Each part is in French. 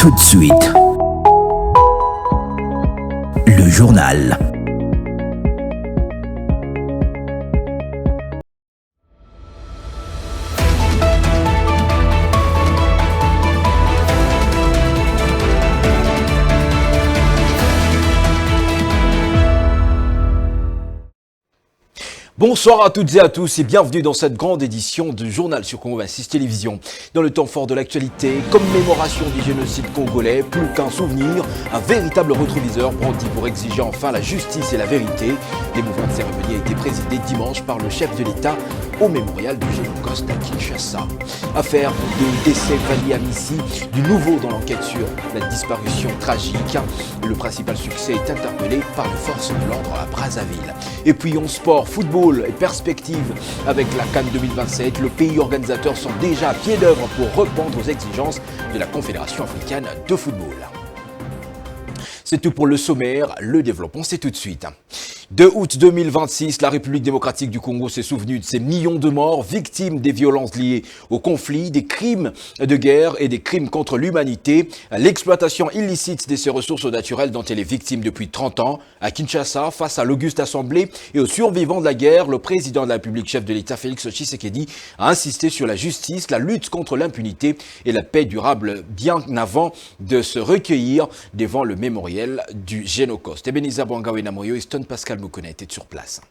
Tout de suite, le journal. Bonsoir à toutes et à tous et bienvenue dans cette grande édition du journal sur Congo 26 Télévision. Dans le temps fort de l'actualité, commémoration du génocide congolais, plus qu'un souvenir, un véritable rétroviseur brandi pour exiger enfin la justice et la vérité. Les mouvements de cérémonie a été présidé dimanche par le chef de l'État au mémorial du Génocide à Kinshasa. Affaire de décès Vali Amissi, du nouveau dans l'enquête sur la disparition tragique. Le principal succès est interpellé par les forces de l'ordre à Brazzaville. Et puis en sport, football et perspective avec la CAN 2027, le pays organisateur sont déjà à pied d'œuvre pour répondre aux exigences de la Confédération africaine de football. C'est tout pour le sommaire, le développement c'est tout de suite. 2 août 2026, la République démocratique du Congo s'est souvenue de ces millions de morts, victimes des violences liées au conflit, des crimes de guerre et des crimes contre l'humanité, l'exploitation illicite de ses ressources naturelles dont elle est victime depuis 30 ans. À Kinshasa, face à l'auguste assemblée et aux survivants de la guerre, le président de la République, chef de l'État Félix Tshisekedi, a insisté sur la justice, la lutte contre l'impunité et la paix durable bien avant de se recueillir devant le mémorial du Génocide. Ebenezer Bwangawe Namoyo et Stone Pascal Moukouna étaient sur place.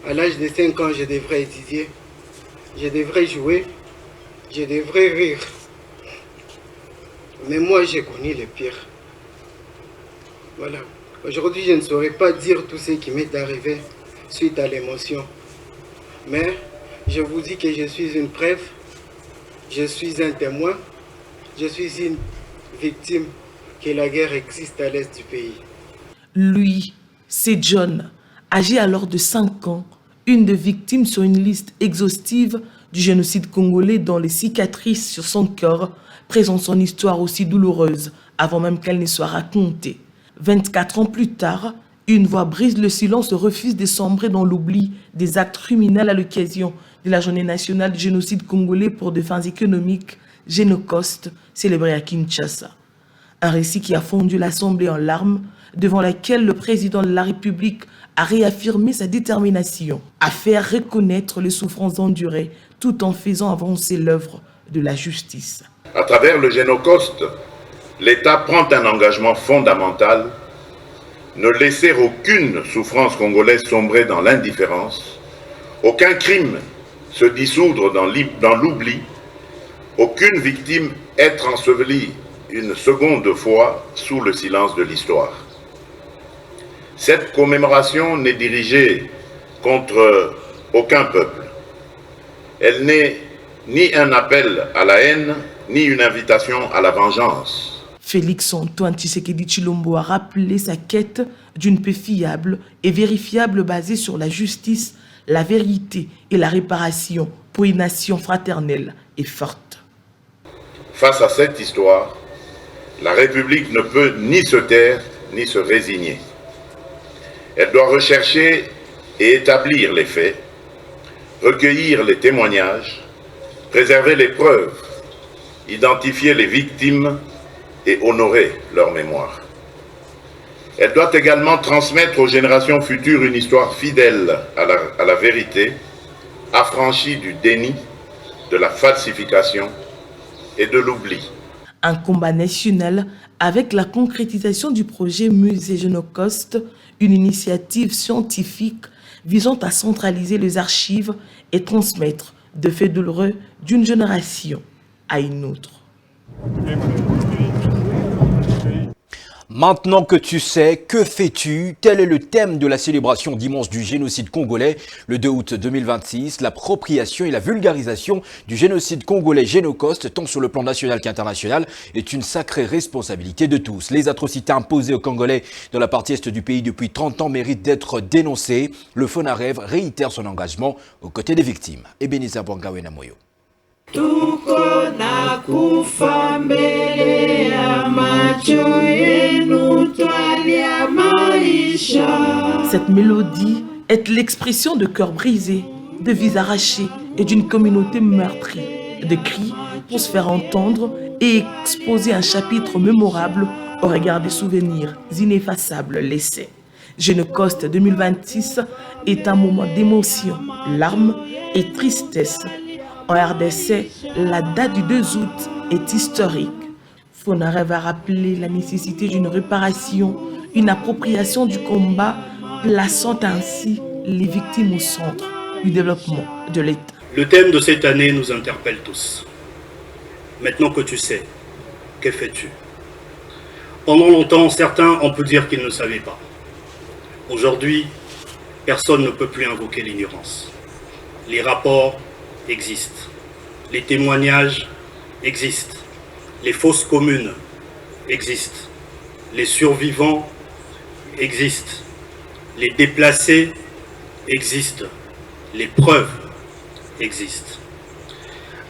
À l'âge de 5 ans, je devrais étudier, je devrais jouer, je devrais rire. Mais moi, j'ai connu le pire. Voilà. Aujourd'hui, je ne saurais pas dire tout ce qui m'est arrivé suite à l'émotion. Mais je vous dis que je suis une preuve, je suis un témoin, je suis une victime que la guerre existe à l'est du pays. Lui, c'est John, âgé alors de 5 ans, une des victimes sur une liste exhaustive du génocide congolais dont les cicatrices sur son corps présentent son histoire aussi douloureuse avant même qu'elle ne soit racontée. 24 ans plus tard, une voix brise le silence et refuse de sombrer dans l'oubli des actes criminels à l'occasion de la journée nationale du génocide congolais pour des fins économiques, Génocide, célébrée à Kinshasa. Un récit qui a fondu l'Assemblée en larmes, devant laquelle le président de la République a réaffirmé sa détermination à faire reconnaître les souffrances endurées tout en faisant avancer l'œuvre de la justice. À travers le Génocide, l'État prend un engagement fondamental, ne laisser aucune souffrance congolaise sombrer dans l'indifférence, aucun crime se dissoudre dans l'oubli, aucune victime être ensevelie une seconde fois sous le silence de l'histoire. Cette commémoration n'est dirigée contre aucun peuple. Elle n'est ni un appel à la haine, ni une invitation à la vengeance. Félix Antoine Tshisekedi Tshilombo a rappelé sa quête d'une paix fiable et vérifiable basée sur la justice, la vérité et la réparation pour une nation fraternelle et forte. Face à cette histoire, la République ne peut ni se taire, ni se résigner. Elle doit rechercher et établir les faits, recueillir les témoignages, préserver les preuves, identifier les victimes et honorer leur mémoire. Elle doit également transmettre aux générations futures une histoire fidèle à la vérité, affranchie du déni, de la falsification et de l'oubli. Un combat national avec la concrétisation du projet Musée Génocide, une initiative scientifique visant à centraliser les archives et transmettre des faits douloureux d'une génération à une autre. Maintenant que tu sais, que fais-tu? Tel est le thème de la célébration dimanche du génocide congolais, le 2 août 2026. L'appropriation et la vulgarisation du génocide congolais Génocide, tant sur le plan national qu'international, est une sacrée responsabilité de tous. Les atrocités imposées aux Congolais dans la partie est du pays depuis 30 ans méritent d'être dénoncées. Le FONAREV réitère son engagement aux côtés des victimes. Ebenezer Bwangawe Namoyo. Tuko na kufa mbele ya macho yenu, twalia maisha. Cette mélodie est l'expression de cœurs brisés, de vies arrachées et d'une communauté meurtrie, de cris pour se faire entendre et exposer un chapitre mémorable au regard des souvenirs ineffaçables laissés. Génocost 2026 est un moment d'émotion, larmes et tristesse. En RDC, la date du 2 août est historique. Fonarev a rappelé la nécessité d'une réparation, une appropriation du combat, plaçant ainsi les victimes au centre du développement de l'État. Le thème de cette année nous interpelle tous. Maintenant que tu sais, que fais-tu? Pendant longtemps, certains ont pu dire qu'ils ne savaient pas. Aujourd'hui, personne ne peut plus invoquer l'ignorance. Les rapports existent. Les témoignages existent. Les fosses communes existent. Les survivants existent. Les déplacés existent. Les preuves existent.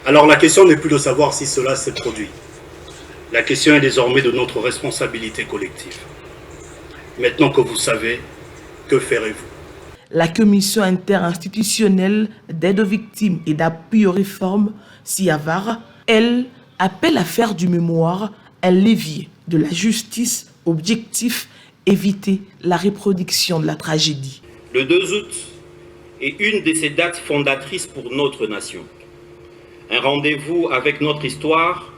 Alors la question n'est plus de savoir si cela s'est produit. La question est désormais de notre responsabilité collective. Maintenant que vous savez, que ferez-vous? La commission interinstitutionnelle d'aide aux victimes et d'appui aux réformes, CIAVAR, elle, appelle à faire du mémoire un levier de la justice, objectif, éviter la reproduction de la tragédie. Le 2 août est une de ces dates fondatrices pour notre nation. Un rendez-vous avec notre histoire,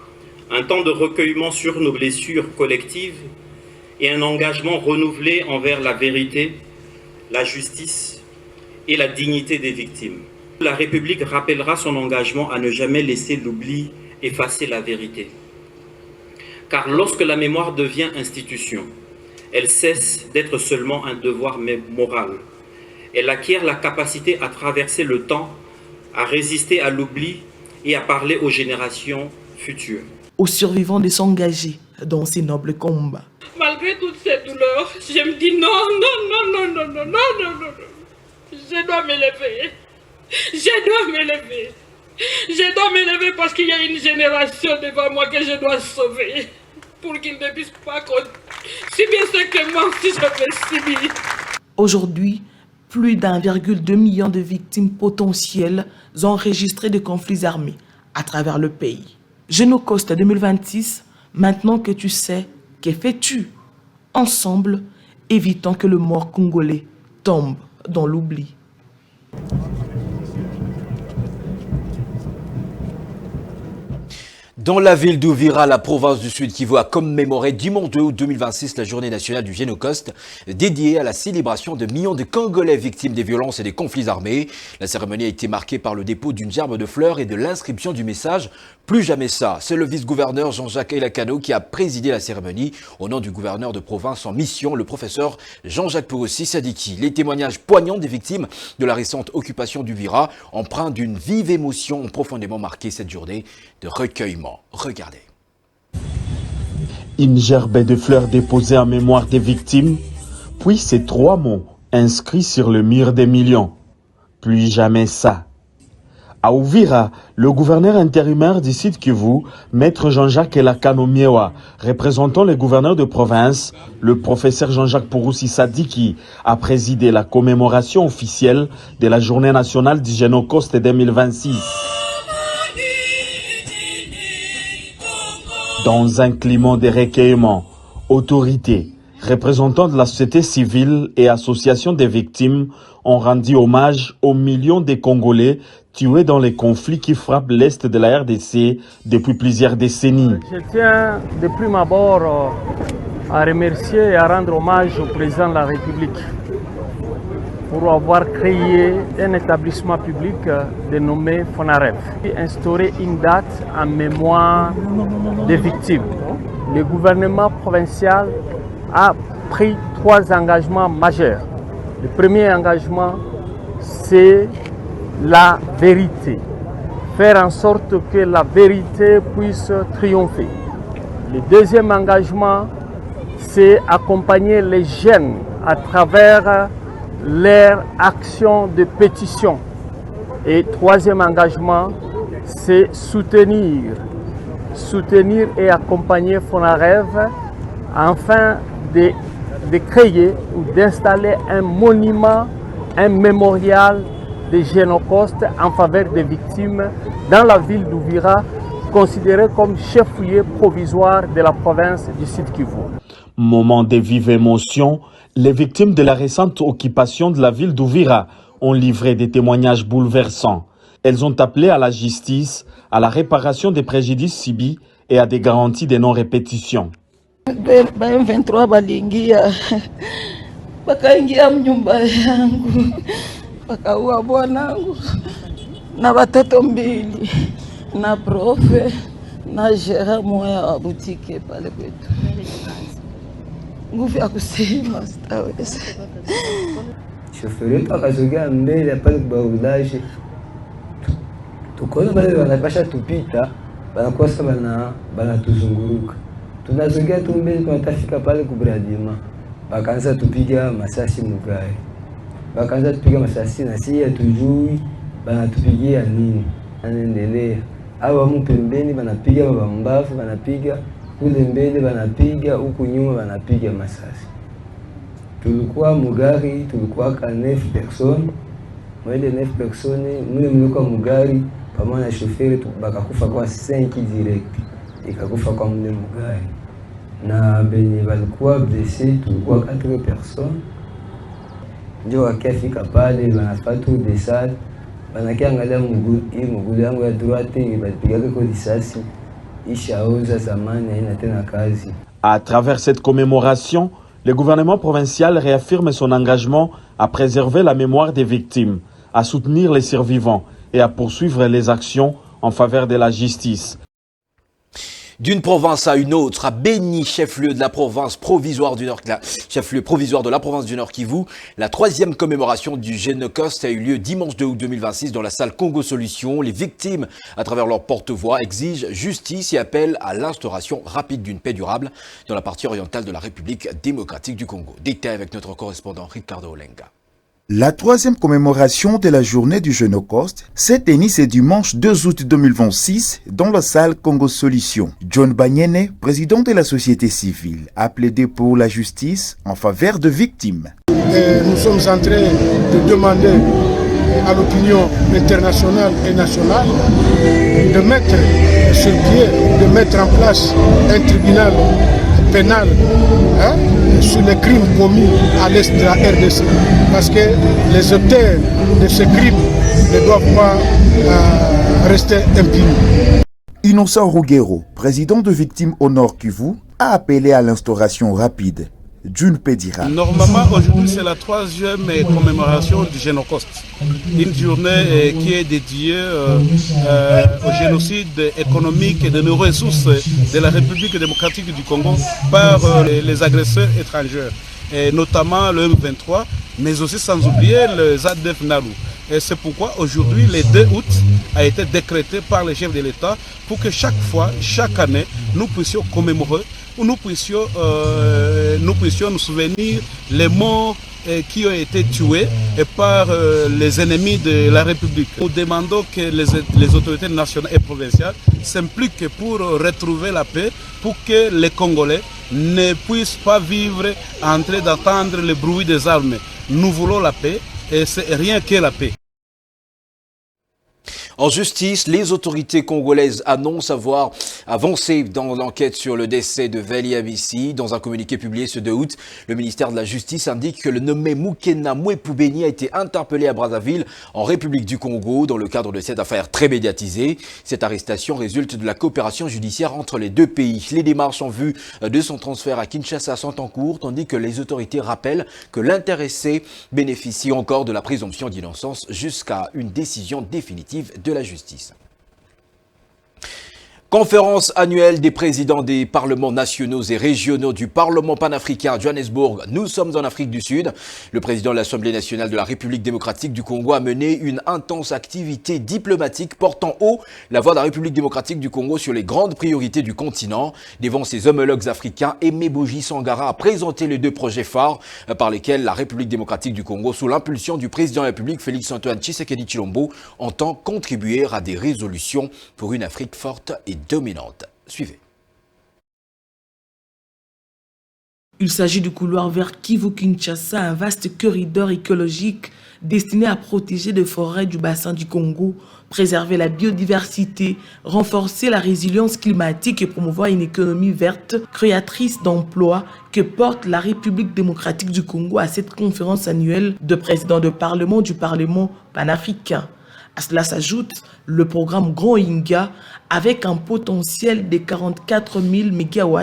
un temps de recueillement sur nos blessures collectives et un engagement renouvelé envers la vérité, la justice et la dignité des victimes. La République rappellera son engagement à ne jamais laisser l'oubli effacer la vérité. Car lorsque la mémoire devient institution, elle cesse d'être seulement un devoir moral. Elle acquiert la capacité à traverser le temps, à résister à l'oubli et à parler aux générations futures. Aux survivants de s'engager dans ces nobles combats. Malgré toutes ces douleurs, je me dis non. Je dois m'élever. Je dois m'élever parce qu'il y a une génération devant moi que je dois sauver. Pour qu'ils ne puissent pas subir ce que moi aussi je vais subir. Aujourd'hui, plus d'1,2 million de victimes potentielles enregistrées de conflits armés à travers le pays. Génocost 2026, maintenant que tu sais, que fais-tu? Ensemble, évitons que le mort congolais tombe dans l'oubli. Dans la ville d'Uvira, la province du Sud Kivu a commémoré dimanche 2 août 2026 la journée nationale du Génocost, dédiée à la célébration de millions de Congolais victimes des violences et des conflits armés. La cérémonie a été marquée par le dépôt d'une gerbe de fleurs et de l'inscription du message « Plus jamais ça ». C'est le vice-gouverneur Jean-Jacques Elakano qui a présidé la cérémonie au nom du gouverneur de province en mission, le professeur Jean-Jacques Pouroussi Sadiki. Les témoignages poignants des victimes de la récente occupation d'Uvira, empreints d'une vive émotion, ont profondément marqué cette journée de recueillement. Regardez. Une gerbe de fleurs déposée en mémoire des victimes, puis ces 3 mots inscrits sur le mur des millions. Plus jamais ça. À Uvira, le gouverneur intérimaire du Sud Kivu, maître Jean-Jacques Elakano Miewa, représentant les gouverneurs de province, le professeur Jean-Jacques Pouroussi Sadiki, a présidé la commémoration officielle de la journée nationale du Génocost 2026. Dans un climat de recueillement, autorités, représentants de la société civile et associations des victimes ont rendu hommage aux millions de Congolais tués dans les conflits qui frappent l'Est de la RDC depuis plusieurs décennies. Je tiens de prime abord à remercier et à rendre hommage au président de la République pour avoir créé un établissement public dénommé Fonarev, qui a instauré une date en mémoire des victimes. Le gouvernement provincial a pris 3 engagements majeurs. Le premier engagement, c'est la vérité. Faire en sorte que la vérité puisse triompher. Le deuxième engagement, c'est accompagner les jeunes à travers leur action de pétition. Et troisième engagement, c'est soutenir et accompagner Fonarev afin de créer ou d'installer un monument, un mémorial de Génocost en faveur des victimes dans la ville d'Uvira considéré comme chef-lieu provisoire de la province du Sud Kivu. Moment de vive émotion, les victimes de la récente occupation de la ville d'Uvira ont livré des témoignages bouleversants. Elles ont appelé à la justice, à la réparation des préjudices subis et à des garanties de non-répétition. M23 baliingia bakaingia mnyumba yangu bakaua bwanangu na watoto mbili na profe na jera moya wa butike pale kwetu. Nguvu ya kusema sitaweza. Shoferi wetu akasogea mbele pale kwa village. Tukaona wale wanapasha tupita, wanakosa banatuzunguruka. Tunasogea tu mbele tunatafika pale kubradima. Bakaanza tupiga masasi mugari. Bakaanza tupiga masasi na si hatujui banatupigia nini. Anaendelea. Hawa mpembeni banapiga mabambafu, banapiga kule mbele banapiga, huku nyuma banapiga masasi. Tulikuwa mugari, tulikuwa ka 9 personnes. Mwele 9 personnes, mlikuwa mugari pamoja na shoferi bakakufa kwa 5 direct. Ikakufa kwa mle mugari. Na benye balikuwa blessé, tulikuwa 4 personnes. Ndio wakafika pale banafatu desal, banakiangalia mguu yangu ya droite balipiga kwa risasi. Ishaoza zamani haina tena kazi. À travers cette commémoration, le gouvernement provincial réaffirme son engagement à préserver la mémoire des victimes, à soutenir les survivants et à poursuivre les actions en faveur de la justice. D'une province à une autre, à Beni, chef-lieu de la province provisoire du Nord, chef-lieu provisoire de la province du Nord Kivu, la 3e commémoration du Génocost a eu lieu dimanche 2 août 2026 dans la salle Congo Solutions. Les victimes, à travers leur porte-voix, exigent justice et appellent à l'instauration rapide d'une paix durable dans la partie orientale de la République démocratique du Congo. Détail avec notre correspondant Ricardo Olenga. La 3e commémoration de la journée du Génocost s'est tenue ce dimanche 2 août 2026 dans la salle Congo Solutions. John Banyene, président de la société civile, a plaidé pour la justice en faveur de victimes. Nous sommes en train de demander à l'opinion internationale et nationale de mettre sur pied, de mettre en place un tribunal pénal sur les crimes commis à l'est de la RDC. Parce que les auteurs de ces crimes ne doivent pas rester impunis. Innocent Rouguero, président de Victimes au Nord Kivu, a appelé à l'instauration rapide d'une paix durable. Normalement, aujourd'hui, c'est la 3e commémoration du Génocost. Une journée qui est dédiée au génocide économique et de nos ressources de la République démocratique du Congo par les agresseurs étrangers, et notamment le M23, mais aussi sans oublier le ZADF Nalu. Et c'est pourquoi aujourd'hui, le 2 août, a été décrété par le chef de l'État pour que chaque fois, chaque année, nous puissions commémorer, nous puissions nous souvenir les morts qui ont été tués par les ennemis de la République. Nous demandons que les autorités nationales et provinciales s'impliquent pour retrouver la paix, pour que les Congolais ne puissent pas vivre en train d'entendre le bruit des armes. Nous voulons la paix et c'est rien que la paix. En justice, les autorités congolaises annoncent avoir avancé dans l'enquête sur le décès de Veli Abissi. Dans un communiqué publié ce 2 août, le ministère de la Justice indique que le nommé Moukena Mwepu-Beni a été interpellé à Brazzaville, en République du Congo, dans le cadre de cette affaire très médiatisée. Cette arrestation résulte de la coopération judiciaire entre les deux pays. Les démarches en vue de son transfert à Kinshasa sont en cours, tandis que les autorités rappellent que l'intéressé bénéficie encore de la présomption d'innocence jusqu'à une décision définitive de la justice. Conférence annuelle des présidents des parlements nationaux et régionaux du Parlement panafricain à Johannesburg. Nous sommes en Afrique du Sud. Le président de l'Assemblée nationale de la République démocratique du Congo a mené une intense activité diplomatique portant haut la voix de la République démocratique du Congo sur les grandes priorités du continent. Devant ses homologues africains, Aimé Boji Sangara a présenté les 2 projets phares par lesquels la République démocratique du Congo, sous l'impulsion du président de la République Félix-Antoine Tshisekedi Tshilombo, entend contribuer à des résolutions pour une Afrique forte et dominante. Suivez. Il s'agit du couloir vers Kivu-Kinshasa, un vaste corridor écologique destiné à protéger les forêts du bassin du Congo, préserver la biodiversité, renforcer la résilience climatique et promouvoir une économie verte, créatrice d'emplois que porte la République démocratique du Congo à cette conférence annuelle de présidents de parlement du Parlement panafricain. À cela s'ajoute le programme Grand Inga avec un potentiel de 44 000 MW.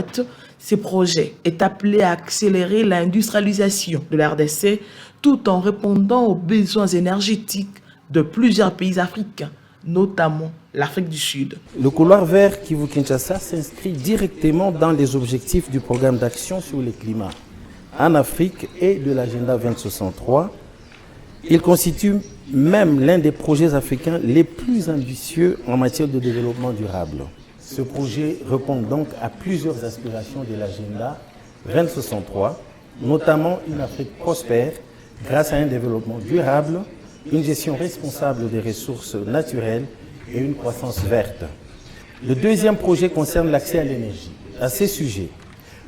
Ce projet est appelé à accélérer l'industrialisation de la RDC tout en répondant aux besoins énergétiques de plusieurs pays africains, notamment l'Afrique du Sud. Le couloir vert Kivu-Kinshasa s'inscrit directement dans les objectifs du programme d'action sur le climat en Afrique et de l'agenda 2063. Il constitue même l'un des projets africains les plus ambitieux en matière de développement durable. Ce projet répond donc à plusieurs aspirations de l'agenda 2063, notamment une Afrique prospère grâce à un développement durable, une gestion responsable des ressources naturelles et une croissance verte. Le deuxième projet concerne l'accès à l'énergie. À ce sujet,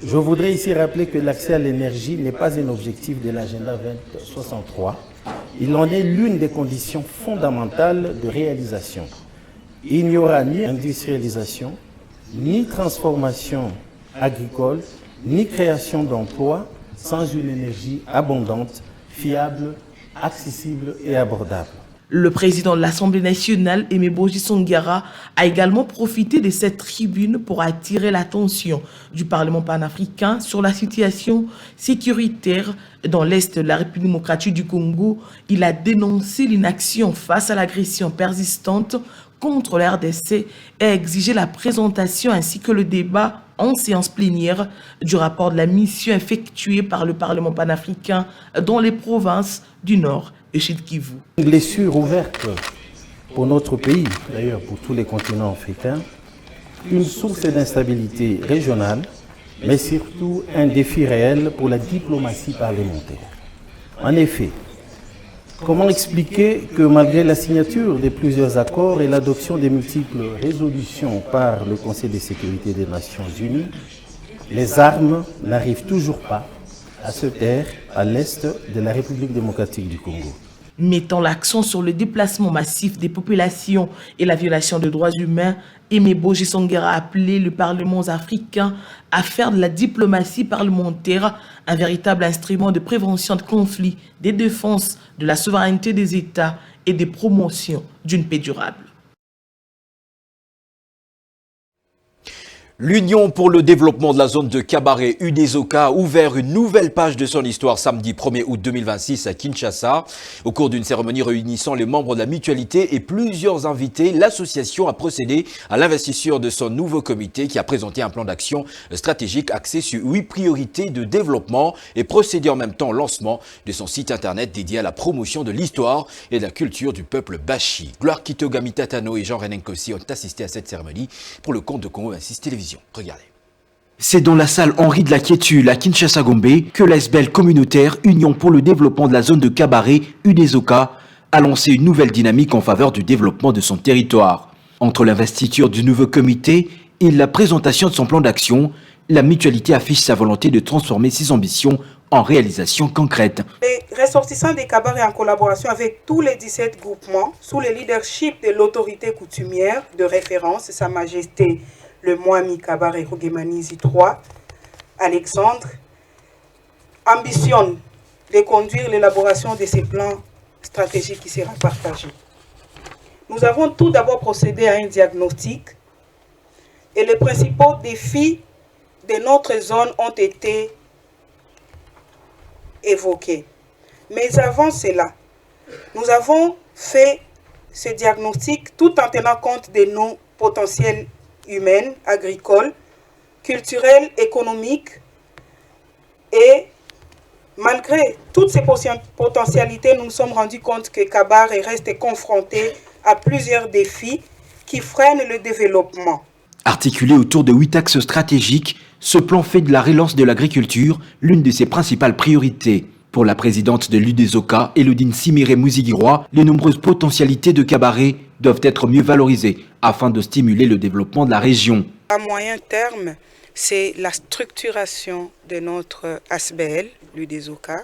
je voudrais ici rappeler que l'accès à l'énergie n'est pas un objectif de l'agenda 2063. Il en est l'une des conditions fondamentales de réalisation. Il n'y aura ni industrialisation, ni transformation agricole, ni création d'emplois sans une énergie abondante, fiable, accessible et abordable. Le président de l'Assemblée nationale, Aimé Boji Songara, a également profité de cette tribune pour attirer l'attention du Parlement panafricain sur la situation sécuritaire dans l'Est de la République démocratique du Congo. Il a dénoncé l'inaction face à l'agression persistante contre la RDC et a exigé la présentation ainsi que le débat en séance plénière du rapport de la mission effectuée par le Parlement panafricain dans les provinces du Nord et Sud Kivu. Une blessure ouverte pour notre pays, d'ailleurs pour tous les continents africains, une source d'instabilité régionale, mais surtout un défi réel pour la diplomatie parlementaire. En effet, comment expliquer que malgré la signature de plusieurs accords et l'adoption de multiples résolutions par le Conseil de sécurité des Nations Unies, les armes n'arrivent toujours pas à se taire à l'est de la République démocratique du Congo. Mettant l'accent sur le déplacement massif des populations et la violation des droits humains, Aimé Boji Songara a appelé le Parlement africain à faire de la diplomatie parlementaire un véritable instrument de prévention de conflits, de défense de la souveraineté des États et de promotion d'une paix durable. L'Union pour le développement de la zone de Kabaré, UDESOKA, a ouvert une nouvelle page de son histoire samedi 1er août 2026 à Kinshasa. Au cours d'une cérémonie réunissant les membres de la mutualité et plusieurs invités, l'association a procédé à l'investiture de son nouveau comité qui a présenté un plan d'action stratégique axé sur 8 priorités de développement et procédé en même temps au lancement de son site internet dédié à la promotion de l'histoire et de la culture du peuple Bashi. Gloire Kitogami Tatano et Jean-René Nkossi ont assisté à cette cérémonie pour le compte de Congo 26 Télévision. Regardez. C'est dans la salle Henri de la Quiétude à Kinshasa-Gombe que l'ASBEL communautaire Union pour le développement de la zone de Kabaré, UDESOKA, a lancé une nouvelle dynamique en faveur du développement de son territoire. Entre l'investiture du nouveau comité et la présentation de son plan d'action, la mutualité affiche sa volonté de transformer ses ambitions en réalisation concrète. Les ressortissants des Kabaré en collaboration avec tous les 17 groupements sous le leadership de l'autorité coutumière de référence, Sa Majesté le Mwami Kabaré Rugemanizi III, Alexandre, ambitionne de conduire l'élaboration de ces plans stratégiques qui sera partagé. Nous avons tout d'abord procédé à un diagnostic et les principaux défis de notre zone ont été évoqués. Mais avant cela, nous avons fait ce diagnostic tout en tenant compte de nos potentiels humaines, agricoles, culturelles, économiques. Et malgré toutes ces potentialités, nous nous sommes rendus compte que Kabaré reste confronté à plusieurs défis qui freinent le développement. Articulé autour de 8 axes stratégiques, ce plan fait de la relance de l'agriculture l'une de ses principales priorités. Pour la présidente de l'UDESOKA, Elodine Simire Mouzigirois, les nombreuses potentialités de Kabaré doivent être mieux valorisées afin de stimuler le développement de la région. À moyen terme, c'est la structuration de notre ASBL, l'UDESOCA.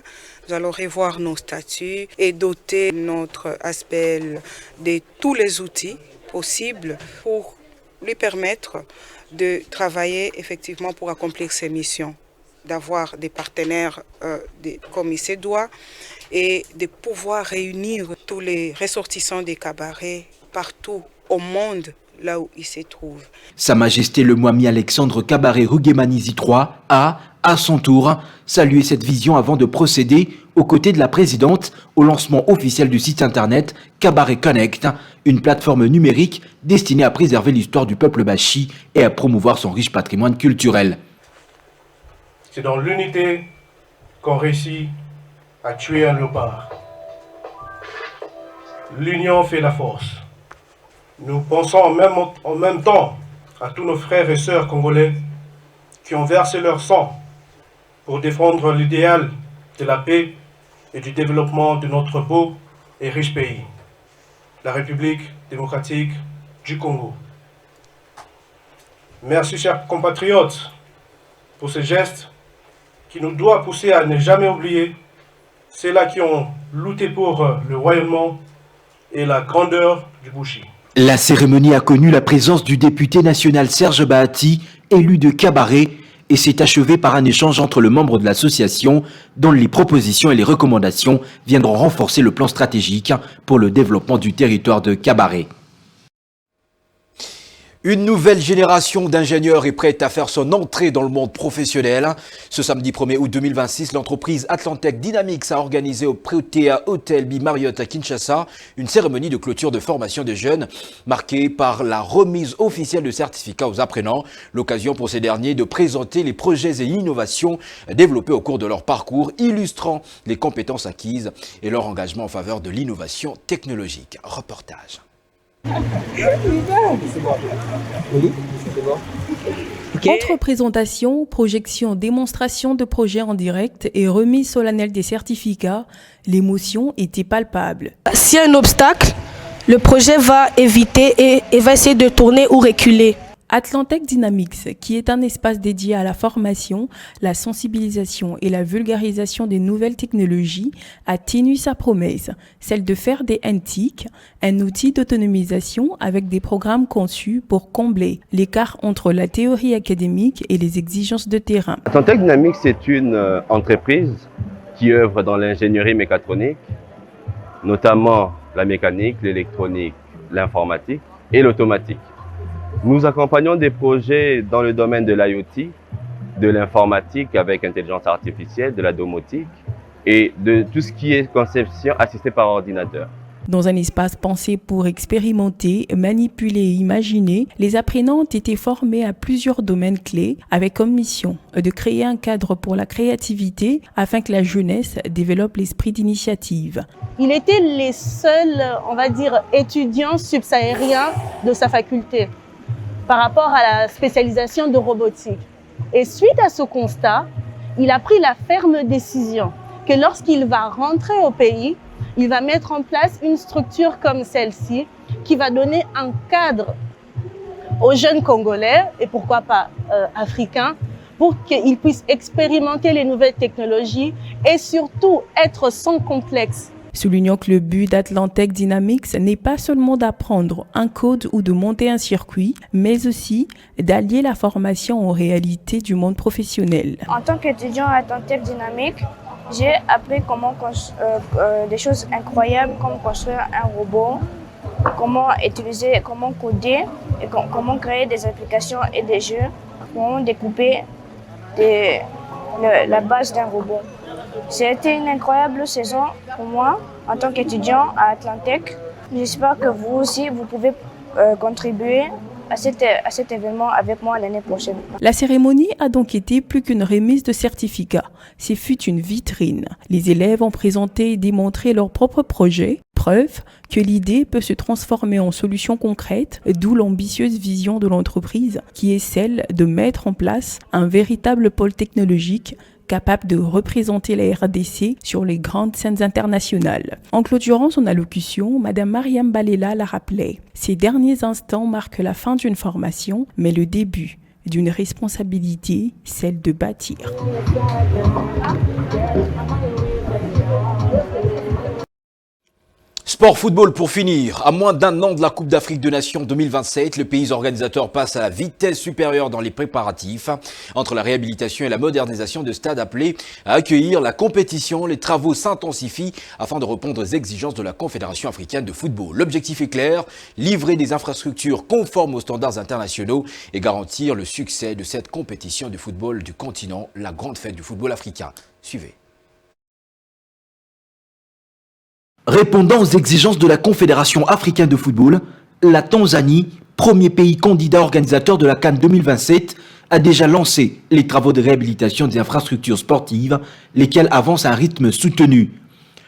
Nous allons revoir nos statuts et doter notre ASBL de tous les outils possibles pour lui permettre de travailler effectivement pour accomplir ses missions, d'avoir des partenaires comme il se doit et de pouvoir réunir tous les ressortissants des cabarets partout au monde là où il se trouve. Sa Majesté le Mwami Alexandre Kabaré Rugemanizi III a, à son tour, salué cette vision avant de procéder, aux côtés de la présidente, au lancement officiel du site internet Kabaré Connect, une plateforme numérique destinée à préserver l'histoire du peuple bachi et à promouvoir son riche patrimoine culturel. C'est dans l'unité qu'on réussit à tuer un léopard. L'union fait la force. Nous pensons en même temps à tous nos frères et sœurs congolais qui ont versé leur sang pour défendre l'idéal de la paix et du développement de notre beau et riche pays, la République démocratique du Congo. Merci, chers compatriotes, pour ce geste qui nous doit pousser à ne jamais oublier ceux-là qui ont lutté pour le rayonnement et la grandeur du Bushi. La cérémonie a connu la présence du député national Serge Bahati, élu de Kabaré, et s'est achevée par un échange entre le membre de l'association dont les propositions et les recommandations viendront renforcer le plan stratégique pour le développement du territoire de Kabaré. Une nouvelle génération d'ingénieurs est prête à faire son entrée dans le monde professionnel. Ce samedi 1er août 2026, l'entreprise Atlantec Dynamics a organisé au Protea Hotel B Marriott à Kinshasa une cérémonie de clôture de formation des jeunes marquée par la remise officielle de certificats aux apprenants. L'occasion pour ces derniers de présenter les projets et innovations développés au cours de leur parcours, illustrant les compétences acquises et leur engagement en faveur de l'innovation technologique. Reportage. Entre présentation, projection, démonstration de projets en direct et remise solennelle des certificats, l'émotion était palpable. S'il y a un obstacle, le projet va éviter et va essayer de tourner ou reculer. Atlantec Dynamics, qui est un espace dédié à la formation, la sensibilisation et la vulgarisation des nouvelles technologies, a tenu sa promesse, celle de faire des NTIC, un outil d'autonomisation avec des programmes conçus pour combler l'écart entre la théorie académique et les exigences de terrain. Atlantec Dynamics est une entreprise qui œuvre dans l'ingénierie mécatronique, notamment la mécanique, l'électronique, l'informatique et l'automatique. Nous accompagnons des projets dans le domaine de l'IoT, de l'informatique avec intelligence artificielle, de la domotique et de tout ce qui est conception assistée par ordinateur. Dans un espace pensé pour expérimenter, manipuler et imaginer, les apprenants ont été formés à plusieurs domaines clés avec comme mission de créer un cadre pour la créativité afin que la jeunesse développe l'esprit d'initiative. Il était les seuls, on va dire, étudiants subsahariens de sa faculté par rapport à la spécialisation de robotique. Et suite à ce constat, il a pris la ferme décision que lorsqu'il va rentrer au pays, il va mettre en place une structure comme celle-ci qui va donner un cadre aux jeunes Congolais et pourquoi pas africains pour qu'ils puissent expérimenter les nouvelles technologies et surtout être sans complexe. Soulignant que le but d'Atlantec Dynamics n'est pas seulement d'apprendre un code ou de monter un circuit, mais aussi d'allier la formation aux réalités du monde professionnel. En tant qu'étudiant à Atlantec Dynamics, j'ai appris comment des choses incroyables comme construire un robot, comment utiliser, comment coder, et comment créer des applications et des jeux, comment découper la base d'un robot. C'était une incroyable saison pour moi en tant qu'étudiant à Atlantec. J'espère que vous aussi, vous pouvez contribuer à cet événement avec moi l'année prochaine. La cérémonie a donc été plus qu'une remise de certificats. Ce fut une vitrine. Les élèves ont présenté et démontré leurs propres projets, preuve que l'idée peut se transformer en solution concrète, d'où l'ambitieuse vision de l'entreprise qui est celle de mettre en place un véritable pôle technologique capable de représenter la RDC sur les grandes scènes internationales. En clôturant son allocution, Madame Mariam Balela la rappelait. Ces derniers instants marquent la fin d'une formation, mais le début d'une responsabilité, celle de bâtir. Sport football pour finir. À moins d'un an de la Coupe d'Afrique de Nations 2027, le pays organisateur passe à la vitesse supérieure dans les préparatifs. Entre la réhabilitation et la modernisation de stades appelés à accueillir la compétition, les travaux s'intensifient afin de répondre aux exigences de la Confédération africaine de football. L'objectif est clair, livrer des infrastructures conformes aux standards internationaux et garantir le succès de cette compétition de football du continent, la grande fête du football africain. Suivez. Répondant aux exigences de la Confédération africaine de football, la Tanzanie, premier pays candidat organisateur de la CAN 2027, a déjà lancé les travaux de réhabilitation des infrastructures sportives, lesquels avancent à un rythme soutenu.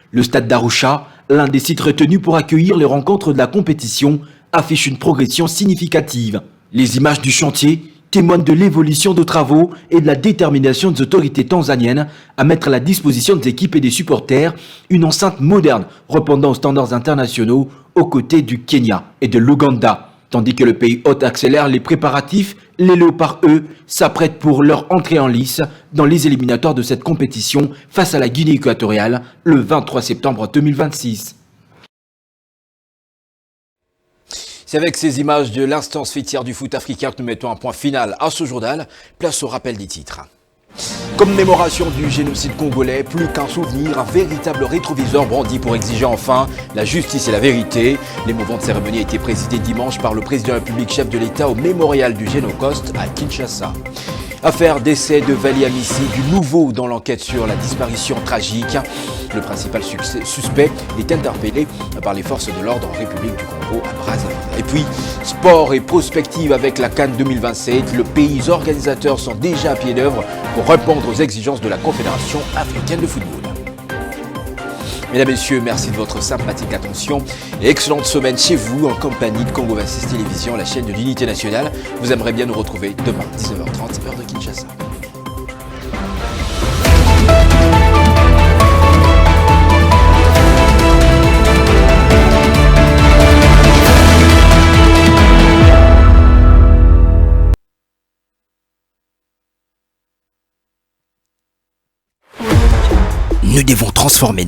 Le stade d'Arusha, l'un des sites retenus pour accueillir les rencontres de la compétition, affiche une progression significative. Les images du chantier témoignent de l'évolution de travaux et de la détermination des autorités tanzaniennes à mettre à la disposition des équipes et des supporters une enceinte moderne répondant aux standards internationaux aux côtés du Kenya et de l'Ouganda. Tandis que le pays hôte accélère les préparatifs, les Léopards, eux, s'apprêtent pour leur entrée en lice dans les éliminatoires de cette compétition face à la Guinée équatoriale le 23 septembre 2026. C'est avec ces images de l'instance fêtière du foot africain que nous mettons un point final à ce journal. Place au rappel des titres. Commémoration du génocide congolais, plus qu'un souvenir, un véritable rétroviseur brandi pour exiger enfin la justice et la vérité. L'émouvante cérémonie a été présidée dimanche par le président de la République, chef de l'État, au mémorial du Génocoste à Kinshasa. Affaire d'essai de Vali Amissi, du nouveau dans l'enquête sur la disparition tragique. Le principal suspect est interpellé par les forces de l'ordre en République du Congo à Brazzaville. Et puis, sport et prospective avec la CAN 2027. Le pays organisateur sont déjà à pied d'œuvre pour répondre aux exigences de la Confédération africaine de football. Mesdames, Messieurs, merci de votre sympathique attention et excellente semaine chez vous en compagnie de Congo 26 Télévision, la chaîne de l'unité nationale. Vous aimerez bien nous retrouver demain 19h30, heure de Kinshasa. Nous devons transformer